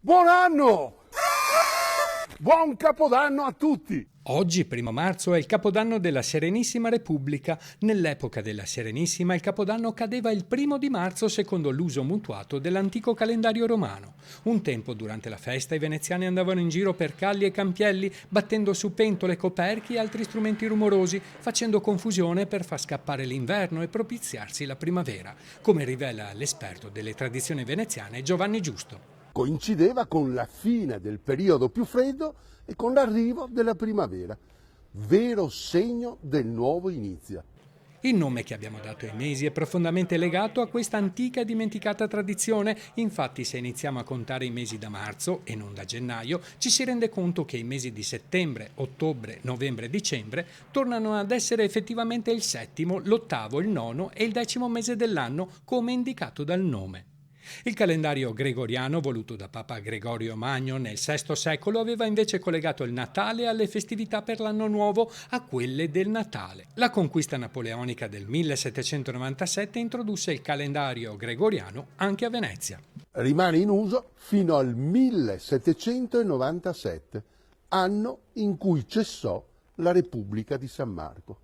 Buon anno! Buon Capodanno a tutti! Oggi, 1 marzo, è il Capodanno della Serenissima Repubblica. Nell'epoca della Serenissima il Capodanno cadeva il 1 marzo secondo l'uso mutuato dell'antico calendario romano. Un tempo, durante la festa, i veneziani andavano in giro per calli e campielli, battendo su pentole, coperchi e altri strumenti rumorosi, facendo confusione per far scappare l'inverno e propiziarsi la primavera, come rivela l'esperto delle tradizioni veneziane Giovanni Giusto. Coincideva con la fine del periodo più freddo e con l'arrivo della primavera, vero segno del nuovo inizio. Il nome che abbiamo dato ai mesi è profondamente legato a questa antica e dimenticata tradizione. Infatti, se iniziamo a contare i mesi da marzo e non da gennaio, ci si rende conto che i mesi di settembre, ottobre, novembre e dicembre tornano ad essere effettivamente il settimo, l'ottavo, il nono e il 10° mese dell'anno, come indicato dal nome. Il calendario gregoriano, voluto da Papa Gregorio Magno nel VI secolo, aveva invece collegato il Natale alle festività per l'anno nuovo, a quelle del Natale. La conquista napoleonica del 1797 introdusse il calendario gregoriano anche a Venezia. Rimane in uso fino al 1797, anno in cui cessò la Repubblica di San Marco.